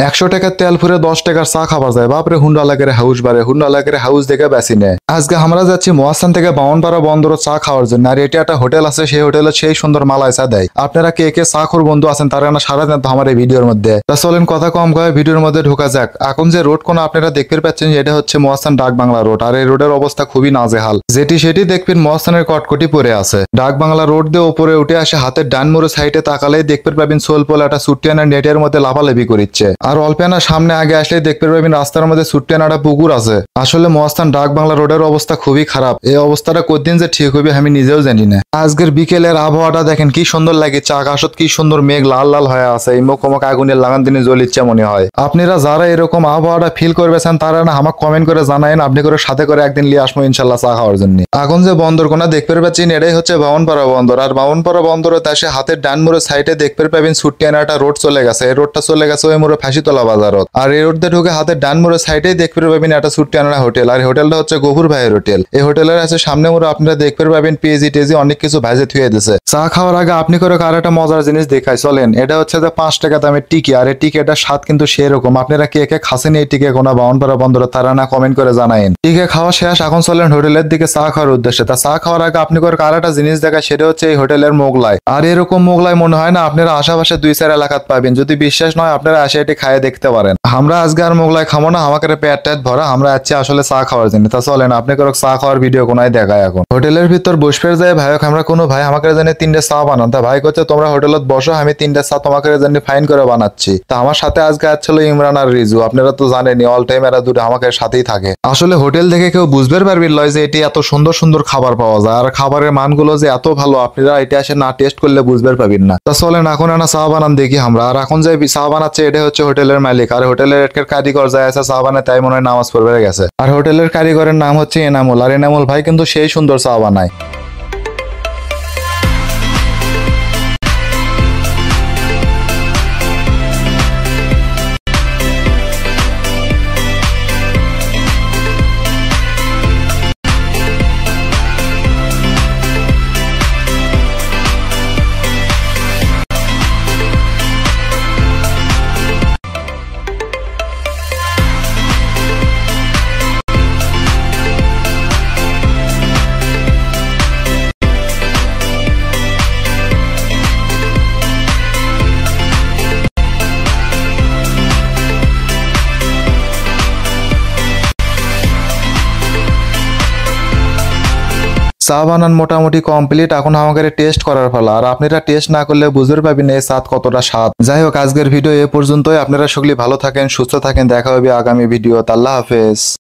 100 টাকার তেল ফুরে 10 টাকার চা খাওয়া যায়। বাপরে হুন্ডা লাগের হাউস বাড়ে, হুন্ডা লাগের হাউস দেখে বেশি নেয়। আজকে আমরা যাচ্ছি মহাস্থান থেকে বামনপাড়া বন্দর চা খাওয়ার জন্য। আর এটা একটা হোটেল আছে, সেই হোটেলে সেই সুন্দর মালাই চা দেয়। আপনারা কে কে চা খোর বন্ধু আছেন তারা না সারা জানতো আমার এই ভিডিওর মধ্যে। তা চলেন কথা কম কয়ে ভিডিওর মধ্যে ঢোকা যাক। এখন যে রোড কোন আপনারা দেখতে পাচ্ছেন এটা হচ্ছে মহাস্থান ডাক বাংলা রোড। আর এই রোডের অবস্থা খুবই নাজেহাল। যেটি সেটি দেখবেন মহাস্থানের কটকটি পড়ে আছে। ডাক বাংলা রোড দিয়ে উপরে উঠে আসে হাতের ডান মোড়ের সাইডে তাকালেই দেখতে পাবেন সোলপোল একটা সুট্টিয়ানা নেটের মধ্যে লাফালাফি করিচ্ছে। আর অল্পেনা সামনে আগে আসলে দেখতে পাবেন রাস্তার মধ্যে সুট্টিয়ানা একটা পুকুর আছে। আসলে মহাস্থান ডাক বাংলা রোডের অবস্থা খুবই খারাপ। এই অবস্থাটা কতদিন যে ঠিক হবে আমি নিজেও জানি না। আজকের বিকেলের আবহাওয়াটা দেখেন কি সুন্দর লাগছে। আকাশত কি সুন্দর মেঘ লাল লাল হয়ে আছে। এই মুখোমুখ আগুনের লাগান দিনে জ্বলিচ্ছে মনে হয়। আপনারা যারা এরকম আবহাওয়াটা ফিল করবেছেন তারা না আমাকে কমেন্ট করে জানায়েন। আপনি করে সাথে করে একদিন নিয়ে আসবো ইনশাল্লাহ চা খাওয়ার জন্য। এখন যে বন্দরকোনা দেখতে পাচ্ছেন এটাই হচ্ছে বামনপাড়া বন্দর। আর বামনপাড়া বন্দরে এসে হাতের ডান মোড়ের সাইডে দেখতে পাবেন সুট্টিয়ানা একটা রোড চলে গেছে। এই রোডটা চলে গেছে ওই মোড়ে ফাঁসিতলা বাজারত। আর এই রোড দিয়ে ঢুকে হাতের ডান মোড়ের সাইডে দেখতে পাবেন একটা সুট্টিয়ানা হোটেল। আর হোটেলটা হচ্ছে গফুর ভাইয়ের হোটেল। এই হোটেলের আছে সামনে মোড়ে আপনারা দেখতে পাবেন পেজি টেজি অনেক কিছু ভাজে থুয়ে দিয়েছে। চা খাওয়ার আগে আপনি করে আর একটা মজার জিনিস দেখাই চলেন। এটা হচ্ছে যে 5 টাকা দামের টিকি। আর এই টিকিটার স্বাদ কিন্তু সেরকম। আপনারা কে কে খাসেন এই টিকে কোনা বামনপাড়া বন্দরে তারা না কমেন্ট করে জানায়েন। টিকে খাওয়া শেষ, এখন চলেন হোটেলের দিকে চা খাওয়ার উদ্দেশ্যে। তা চা খাওয়ার আগে আপনি করে আর একটা জিনিস দেখায় সেটা হচ্ছে এই হোটেলের মোগলাই। আর এরকম মোগলাই মনে হয় না আপনারা আশেপাশে 2-4 এলাকাত পাবেন। যদি বিশ্বাস নয় আপনারা আসে এটি খাইয়ে দেখতে পারেন। আমরা আজকে আর মোগলাই খাবো না, আমাকে পেট টেট ভরা। আমরা যাচ্ছি আসলে চা খাওয়ার জন্য। তা চলেন আপনি করে চা খাওয়ার ভিডিও কোনায় দেখায়। এখন হোটেলের ভিতর বসফের যায় ভাইক আমরা কোনো ভাই আমাকে জানি 3টে চা বানান। তা ভাই করছে তোমরা হোটেলত বসো, আমি 3টে চা তোমাকে জানি ফাইন করে বানাচ্ছি। তা আমার সাথে আজকে আসছিল ইমরান আর রিজু। আপনারা তো জানেনই অল টাইম এরা দুটো আমাকে সাথেই থাকে। আসলে হোটেল দেখে কেউ বুঝবে পারবেন লয় যে এটি এত সুন্দর সুন্দর খাবার পাওয়া যায়। আর খাবারের মানগুলো যে এত ভালো আপনারা এটা এসে না টেস্ট করলে বুঝতে পারবেন না। তা চলেন এখন না চা বানান দেখি আমরা। আর এখন যে চা বানাচ্ছে এটা হচ্ছে হোটেলের মালিক। আর হোটেলের এর কারিগর যায় আছে চা বানায় তাই মনে হয় নামাজ পড়বে গেছে। আর হোটেলের কারিগরের নাম হচ্ছে এনামুল। আর এনামুল ভাই কিন্তু সেই সুন্দর চা বানায়। চা বানান মোটামুটি কমপ্লিট, এখন আমাকে টেস্ট করার ফলা। আর আপনারা টেস্ট না করলে বুঝতে পারবেন এই স্বাদ কতটা স্বাদ। যাই হোক আজকের ভিডিও এ পর্যন্তই। আপনারা সকলে ভালো থাকেন, সুস্থ থাকেন। দেখা হবে আগামী ভিডিও। আল্লাহ হাফেজ।